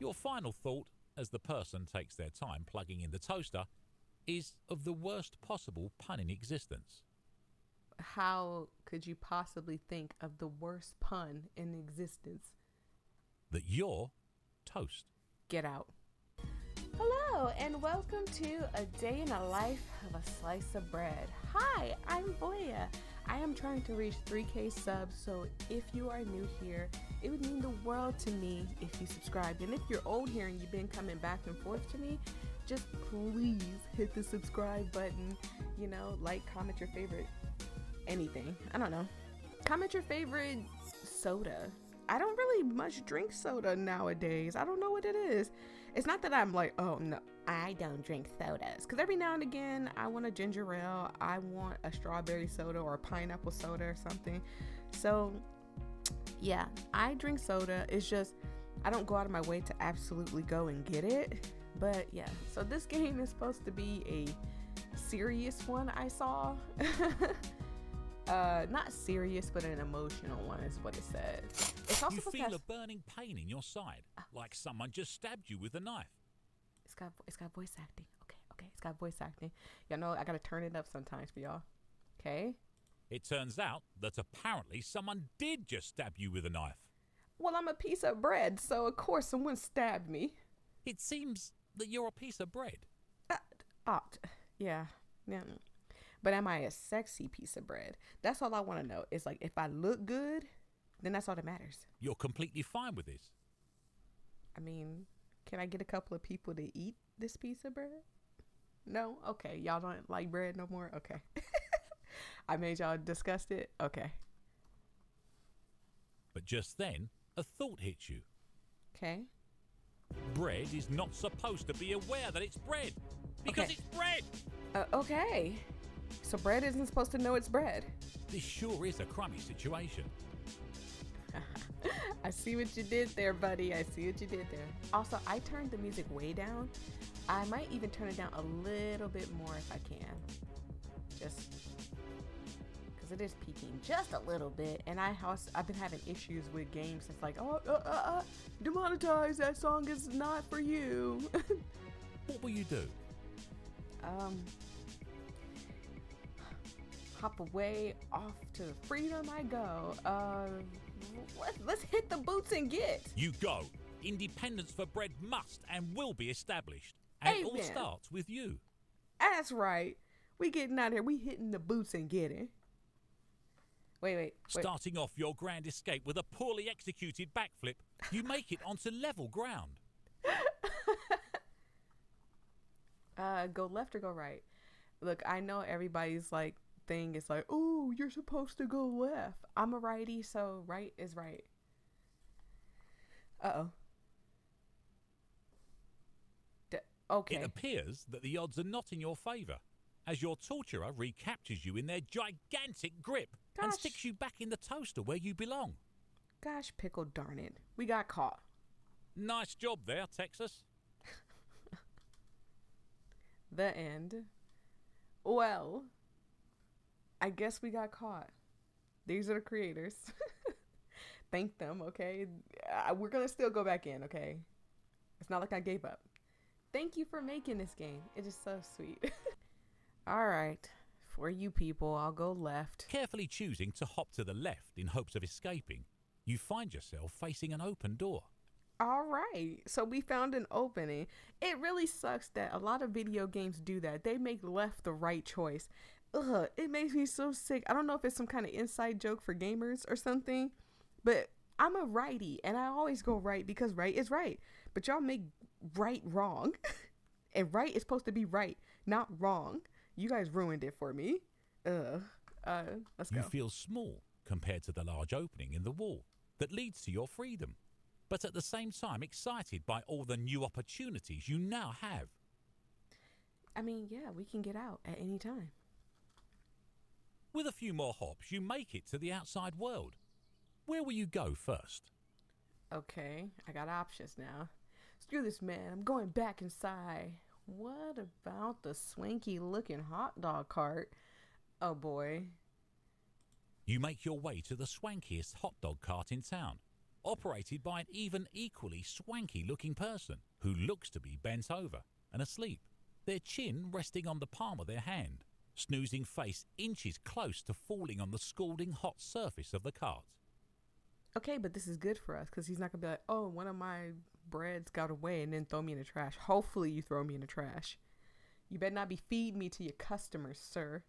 Your final thought, as the person takes their time plugging in the toaster, is of the worst possible pun in existence. How could you possibly think of the worst pun in existence? That you're toast. Get out. Hello, and welcome to A Day in the Life of a Slice of Bread. Hi, I'm Voyia. I am trying to reach 3K subs, so if you are new here, it would mean the world to me if you subscribed. And if you're old here and you've been coming back and forth to me, just please hit the subscribe button. You know, like, comment your favorite anything. I don't know. Comment your favorite soda. I don't really much drink soda nowadays. I don't know what it is. It's not that I'm like, oh no, I don't drink sodas. Because every now and again, I want a ginger ale. I want a strawberry soda or a pineapple soda or something. So, yeah, I drink soda. It's just, I don't go out of my way to absolutely go and get it. But yeah, so this game is supposed to be a serious one, I saw. Not serious, but an emotional one is what it said. It's also You feel a burning pain in your side, like someone just stabbed you with a knife. It's got voice acting. Okay, it's got voice acting. Y'all know I gotta turn it up sometimes for y'all. Okay. It turns out that apparently someone did just stab you with a knife. Well, I'm a piece of bread, so of course someone stabbed me. It seems that you're a piece of bread. Yeah. But am I a sexy piece of bread? That's all I want to know. It's like, if I look good, then that's all that matters. You're completely fine with this. I mean, can I get a couple of people to eat this piece of bread? No? Okay. Y'all don't like bread no more? Okay. I made y'all disgusted? Okay. But just then, a thought hits you. Okay. Bread is not supposed to be aware that it's bread. Because Okay. it's bread! Okay. So bread isn't supposed to know it's bread. This sure is a crummy situation. I see what you did there, buddy. I see what you did there. Also, I turned the music way down. I might even turn it down a little bit more if I can. Just because it is peaking just a little bit. And I've been having issues with games. It's like, demonetize, that song is not for you. What will you do? Hop away, off to freedom I go. Let's hit the boots and get. You go. Independence for bread must and will be established. And it all Amen. starts with you. That's right. We getting out here. We hitting the boots and getting. Wait. Starting off your grand escape with a poorly executed backflip, you make it onto level ground. Go left or go right? Look, I know everybody's like thing is like, oh, you're supposed to go left. I'm a righty, so right is right. Uh-oh. Okay. It appears that the odds are not in your favour, as your torturer recaptures you in their gigantic grip and Gosh. sticks you back in the toaster where you belong. Gosh, pickle darn it. We got caught. Nice job there, Texas. The end. Well, I guess we got caught. These are the creators. Thank them, okay? We're going to still go back in, okay? It's not like I gave up. Thank you for making this game. It is so sweet. All right. For you people, I'll go left. Carefully choosing to hop to the left in hopes of escaping, you find yourself facing an open door. All right. So we found an opening. It really sucks that a lot of video games do that. They make left the right choice. Ugh, it makes me so sick. I don't know if it's some kind of inside joke for gamers or something, but I'm a righty and I always go right because right is right. But y'all make right wrong. And right is supposed to be right, not wrong. You guys ruined it for me. Let's go. You feel small compared to the large opening in the wall that leads to your freedom, but at the same time excited by all the new opportunities you now have. I mean, yeah, we can get out at any time. With a few more hops, you make it to the outside world. Where will you go first? Okay, I got options now. Screw this, man. I'm going back inside. What about the swanky looking hot dog cart? Oh boy. You make your way to the swankiest hot dog cart in town, operated by an even equally swanky-looking person who looks to be bent over and asleep, their chin resting on the palm of their hand, snoozing face inches close to falling on the scalding hot surface of the cart. Okay, but this is good for us because he's not going to be like, oh, one of my breads got away and then throw me in the trash. Hopefully you throw me in the trash. You better not be feeding me to your customers, sir.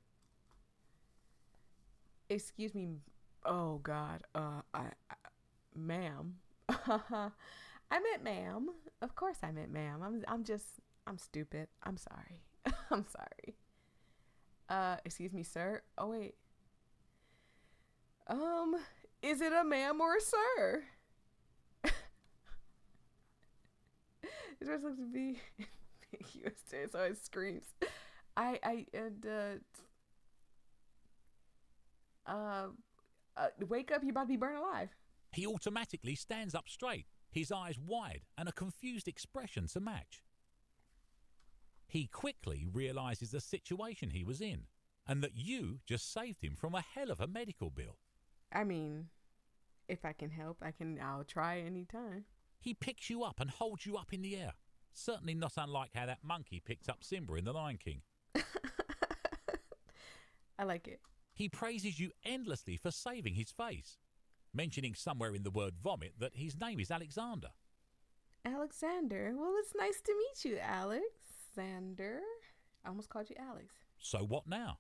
Excuse me. Oh, God. Ma'am. I meant ma'am. Of course I meant ma'am. I'm stupid. I'm sorry. I'm sorry. Excuse me, sir. Oh, wait. Is it a ma'am or a sir? It's supposed to be ambiguous, so it screams. Wake up, you're about to be burned alive. He automatically stands up straight, his eyes wide and a confused expression to match. He quickly realizes the situation he was in and that you just saved him from a hell of a medical bill. I mean, if I can help, I'll try anytime. He picks you up and holds you up in the air, certainly not unlike how that monkey picked up Simba in The Lion King. I like it. He praises you endlessly for saving his face, mentioning somewhere in the word vomit that his name is Alexander. Alexander? Well, it's nice to meet you, Alexander. I almost called you Alex. So what now?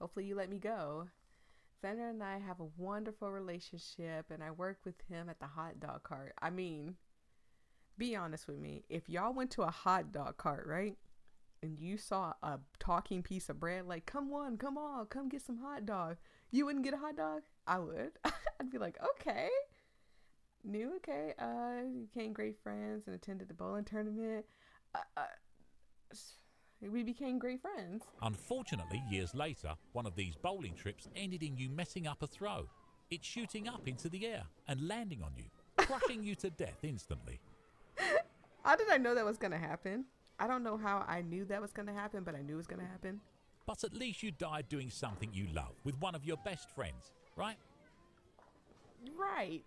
Hopefully you let me go. Xander and I have a wonderful relationship, and I work with him at the hot dog cart. I mean, be honest with me. If y'all went to a hot dog cart, right, and you saw a talking piece of bread, like, come on, come get some hot dog, you wouldn't get a hot dog? I would. I'd be like, okay. Became great friends and attended the bowling tournament. We became great friends. Unfortunately, years later, one of these bowling trips ended in you messing up a throw. It's shooting up into the air and landing on you, crushing you to death instantly. How did I know that was going to happen? I don't know how I knew that was going to happen, but I knew it was going to happen. But at least you died doing something you love with one of your best friends, right? Right.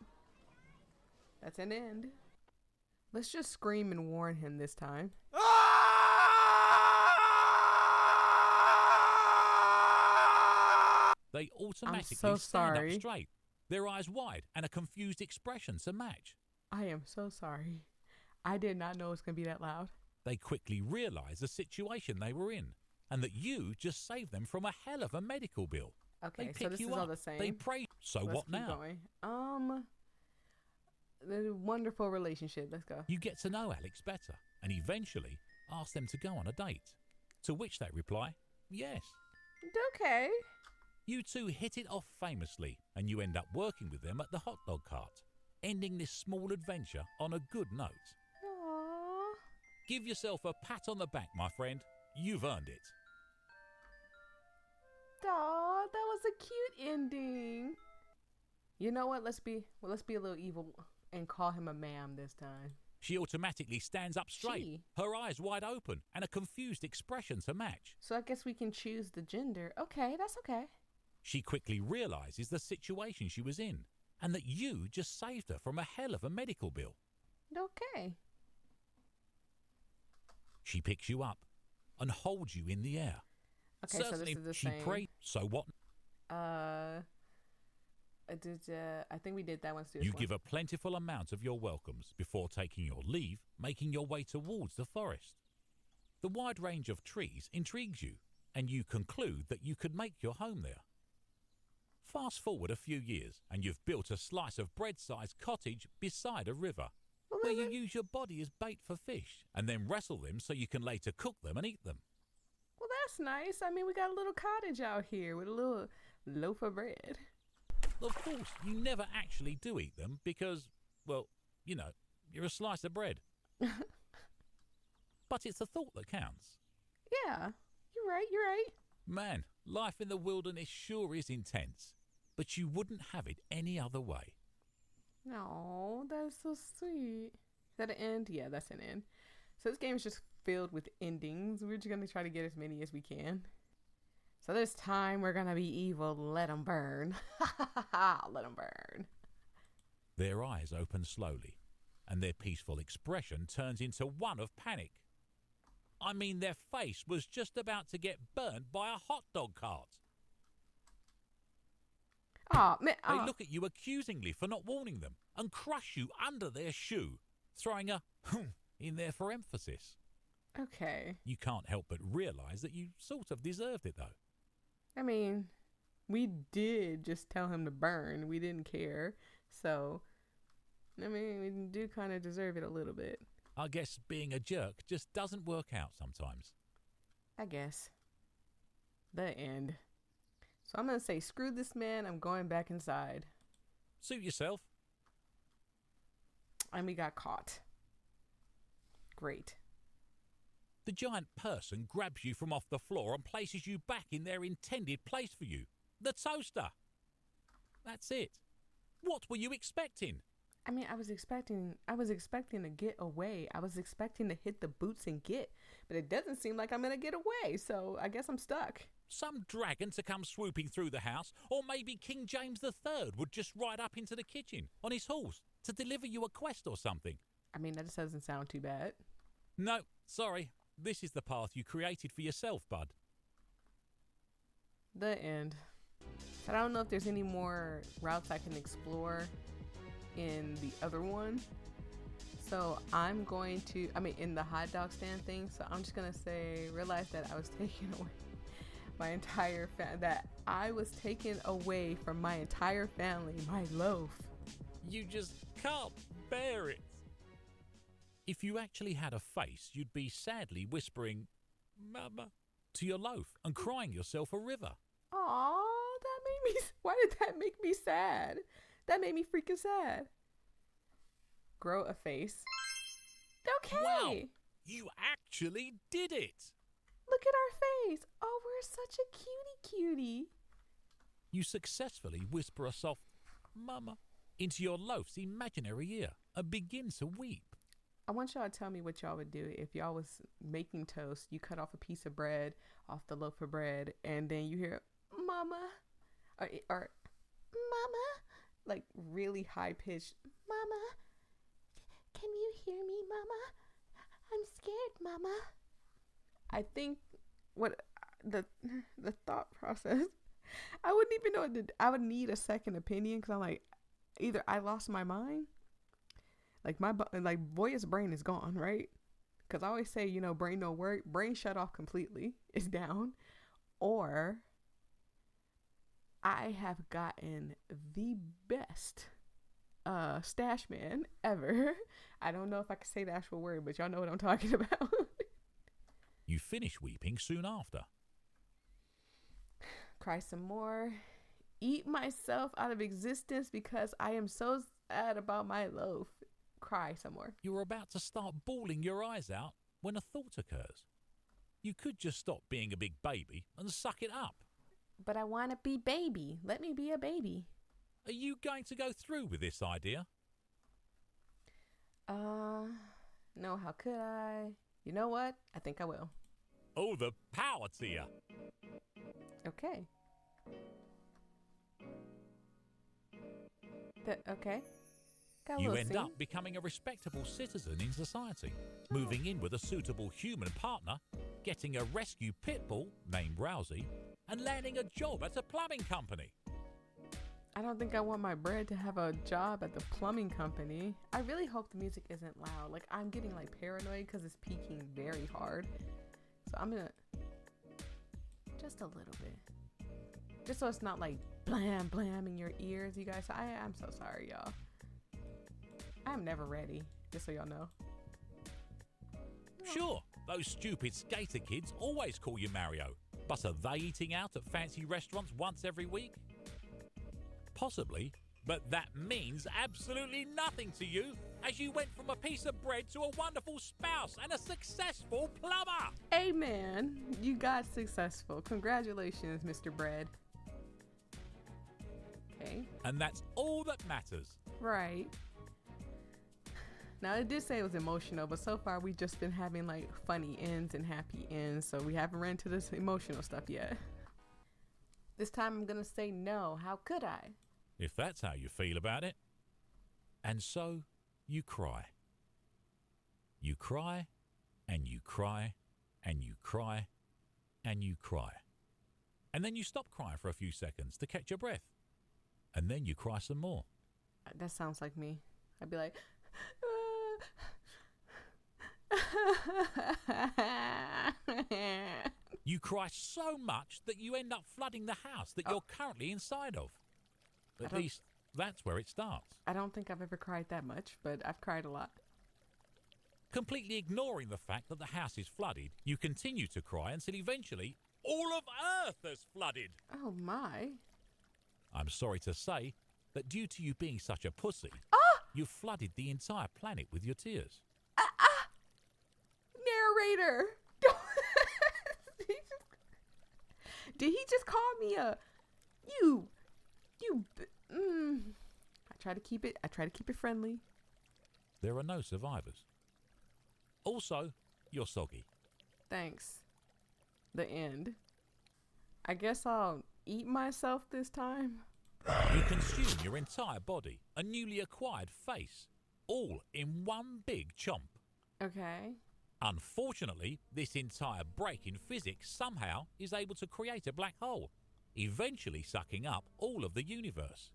That's an end. Let's just scream and warn him this time. They automatically so stand sorry. up straight, their eyes wide and a confused expression to match. I am so sorry. I did not know it was going to be that loud. They quickly realize the situation they were in and that you just saved them from a hell of a medical bill. Okay, so this is all the same. They pray. So Let's what keep now? Going. The wonderful relationship. Let's go. You get to know Alex better and eventually ask them to go on a date. To which they reply, yes. Okay. You two hit it off famously and you end up working with them at the hot dog cart, ending this small adventure on a good note. Aww. Give yourself a pat on the back, my friend. You've earned it. Aw, that was a cute ending. You know what? Let's be a little evil and call him a ma'am this time. She automatically stands up straight, her eyes wide open, and a confused expression to match. So I guess we can choose the gender. Okay, that's okay. She quickly realizes the situation she was in and that you just saved her from a hell of a medical bill. Okay. She picks you up and holds you in the air. Okay, Certainly, so this is the she same. So what? I think we did that one. You give a plentiful amount of your welcomes before taking your leave, making your way towards the forest. The wide range of trees intrigues you, and you conclude that you could make your home there. Fast forward a few years, and you've built a slice of bread-sized cottage beside a river, where you use your body as bait for fish, and then wrestle them so you can later cook them and eat them. Well, that's nice. I mean, we got a little cottage out here with a little loaf of bread. Of course, you never actually do eat them because, well, you know, you're a slice of bread. But it's the thought that counts. Yeah, you're right. Man, life in the wilderness sure is intense, but you wouldn't have it any other way. No, that's so sweet. Is that an end? Yeah, that's an end. So this game is just filled with endings. We're just going to try to get as many as we can. So this time we're going to be evil. Let them burn. Let them burn. Their eyes open slowly, and their peaceful expression turns into one of panic. I mean, their face was just about to get burnt by a hot dog cart. Oh, man. They look at you accusingly for not warning them and crush you under their shoe, throwing a in there for emphasis. Okay. You can't help but realise that you sort of deserved it, though. I mean, we did just tell him to burn. We didn't care. So, I mean, we do kind of deserve it a little bit. I guess being a jerk just doesn't work out sometimes. I guess. The end. So I'm going to say, screw this man. I'm going back inside. Suit yourself. And we got caught. Great. The giant person grabs you from off the floor and places you back in their intended place for you. The toaster. That's it. What were you expecting? I mean, I was expecting to get away. I was expecting to hit the boots and get, but it doesn't seem like I'm going to get away. So I guess I'm stuck. Some dragon to come swooping through the house, or maybe King James III would just ride up into the kitchen on his horse to deliver you a quest or something. I mean, that just doesn't sound too bad. No, sorry. This is the path you created for yourself, bud. The end. But I don't know if there's any more routes I can explore in the other one. So I'm going to, in the hot dog stand thing. So I'm just going to say, realize that I was taken away that I was taken away from my entire family, my loaf. You just can't bear it. If you actually had a face, you'd be sadly whispering, "Mama," to your loaf and crying yourself a river. Aww, why did that make me sad? That made me freaking sad. Grow a face. Okay. Wow, you actually did it. Look at our face. Oh, we're such a cutie. You successfully whisper a soft "Mama" into your loaf's imaginary ear and begin to weep. I want y'all to tell me what y'all would do if y'all was making toast. You cut off a piece of bread off the loaf of bread, and then you hear "Mama," or "Mama," like really high pitched "Mama, can you hear me, Mama? I'm scared, Mama." I think what the thought process, I wouldn't even know. I would need a second opinion because I'm like, either I lost my mind. Like Voya's brain is gone, right? Because I always say, brain don't work. Brain shut off completely. It's down. Or I have gotten the best stash man ever. I don't know if I can say the actual word, but y'all know what I'm talking about. You finish weeping soon after. Cry some more. Eat myself out of existence because I am so sad about my loaf. Cry some more. You were about to start bawling your eyes out when a thought occurs. You could just stop being a big baby and suck it up. But I want to be baby. Let me be a baby. Are you going to go through with this idea? No, how could I? You know what? I think I will. Oh, the power to you. Okay. Okay. You end up becoming a respectable citizen in society, moving in with a suitable human partner, getting a rescue pit bull named Rousey, and landing a job at a plumbing company. I don't think I want my bread to have a job at the plumbing company. I really hope the music isn't loud. Like, I'm getting paranoid because it's peaking very hard. So I'm gonna just a little bit, just so it's not blam blam in your ears, you guys. I'm so sorry, y'all. I'm never ready, just so y'all know. Sure, those stupid skater kids always call you Mario, but are they eating out at fancy restaurants once every week? Possibly, but that means absolutely nothing to you, as you went from a piece of bread to a wonderful spouse and a successful plumber. Amen. You got successful. Congratulations, Mr. Bread. Okay. And that's all that matters. Right. Now, it did say it was emotional, but so far we've just been having funny ends and happy ends, so we haven't ran to this emotional stuff yet. This time I'm going to say no. How could I? If that's how you feel about it. And so you cry. You cry, and you cry, and you cry, and you cry. And then you stop crying for a few seconds to catch your breath. And then you cry some more. That sounds like me. I'd be like, You cry so much that you end up flooding the house that you're currently inside of. At least, that's where it starts. I don't think I've ever cried that much, but I've cried a lot. Completely ignoring the fact that the house is flooded, you continue to cry until eventually all of Earth has flooded. Oh my. I'm sorry to say that due to you being such a pussy, you flooded the entire planet with your tears. Narrator. Did he just call me a I try to keep it friendly. There are no survivors. Also, you're soggy. Thanks. The end. I guess I'll eat myself this time. You consume your entire body, a newly acquired face, all in one big chomp. Okay. Unfortunately, this entire break in physics somehow is able to create a black hole, eventually sucking up all of the universe.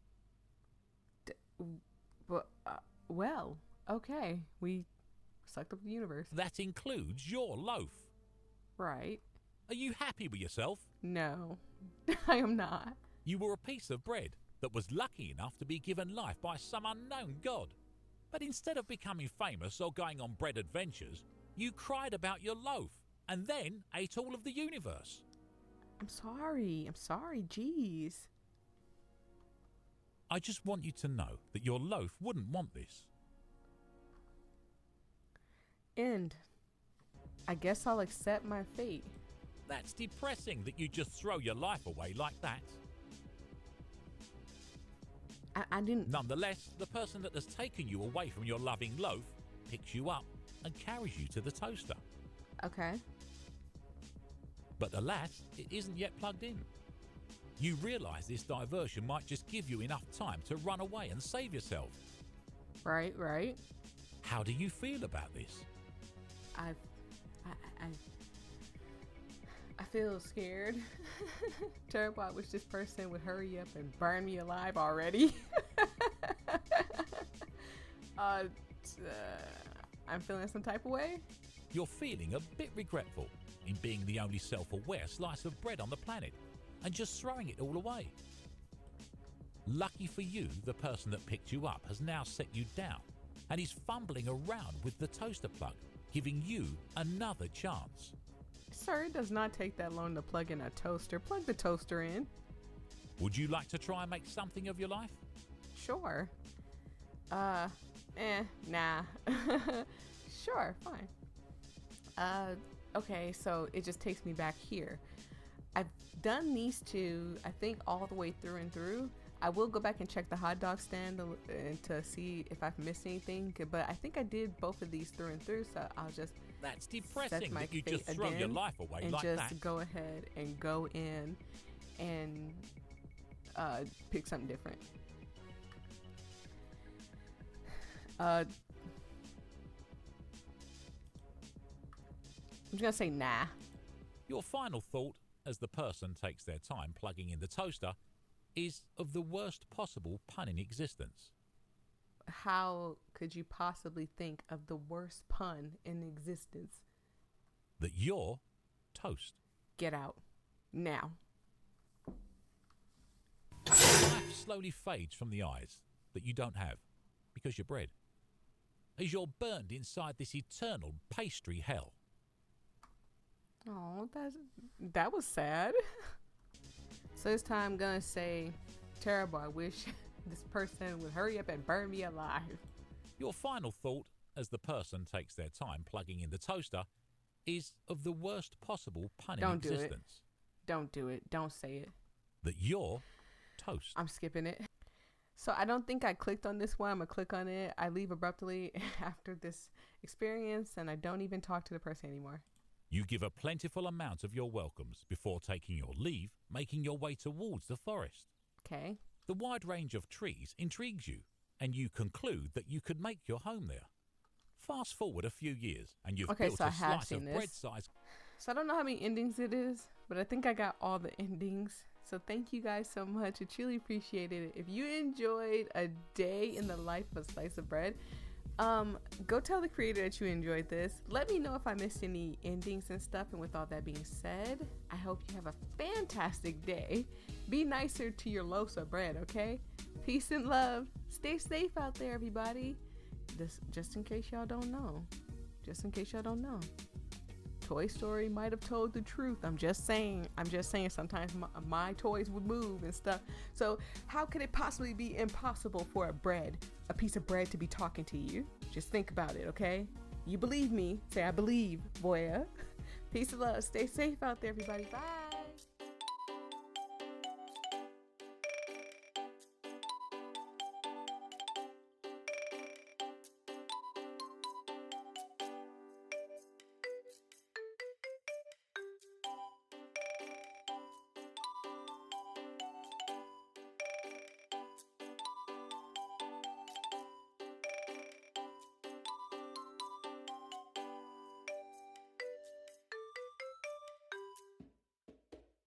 Well, okay. We sucked up the universe. That includes your loaf. Right. Are you happy with yourself? No, I am not. You were a piece of bread that was lucky enough to be given life by some unknown god. But instead of becoming famous or going on bread adventures, you cried about your loaf and then ate all of the universe. I'm sorry, jeez. I just want you to know that your loaf wouldn't want this. End. I guess I'll accept my fate. That's depressing that you just throw your life away like that. I didn't... Nonetheless, the person that has taken you away from your loving loaf picks you up and carries you to the toaster. Okay. But alas, it isn't yet plugged in. You realise this diversion might just give you enough time to run away and save yourself. Right. How do you feel about this? I feel scared. Terrible. I wish this person would hurry up and burn me alive already. I'm feeling some type of way. You're feeling a bit regretful in being the only self-aware slice of bread on the planet and just throwing it all away. Lucky for you, the person that picked you up has now set you down and is fumbling around with the toaster plug, giving you another chance. Sir, it does not take that long to plug in a toaster. Plug the toaster in. Would you like to try and make something of your life? Sure. Nah. Sure, fine. Okay, so it just takes me back here. I've done these two, I think, all the way through and through. I will go back and check the hot dog stand to see if I've missed anything, but I think I did both of these through and through, so I'll just... That's depressing that you just throw your life away and like that. And just go ahead and go in and pick something different. I'm just gonna say nah. Your final thought, as the person takes their time plugging in the toaster, is of the worst possible pun in existence. How could you possibly think of the worst pun in existence? That you're toast. Get out. Now. Life slowly fades from the eyes that you don't have, because you're bread, as you're burned inside this eternal pastry hell. Oh, that was sad. So this time I'm gonna say, terrible, I wish this person would hurry up and burn me alive. Your final thought, as the person takes their time plugging in the toaster, is of the worst possible pun in existence. Don't do it. Don't say it. That you're toast. I'm skipping it. So I don't think I clicked on this one. I'm gonna click on it. I leave abruptly after this experience, and I don't even talk to the person anymore. You give a plentiful amount of your welcomes before taking your leave, making your way towards the forest. Okay. The wide range of trees intrigues you, and you conclude that you could make your home there. Fast forward a few years and you've Okay, built so I a have slice seen of this. bread size. So I don't know how many endings it is, but I think I got all the endings. So thank you guys so much. I truly appreciated it. If you enjoyed a day in the life of a slice of bread, go tell the creator that you enjoyed this. Let me know if I missed any endings and stuff. And with all that being said, I hope you have a fantastic day. Be nicer to your loaves of bread, okay? Peace and love. Stay safe out there, everybody. Just in case y'all don't know. Toy Story might have told the truth. I'm just saying sometimes my toys would move and stuff. So how could it possibly be impossible for a piece of bread to be talking to you? Just think about it, okay? You believe me? Say I believe, voyia. Peace and love. Stay safe out there, everybody. Bye.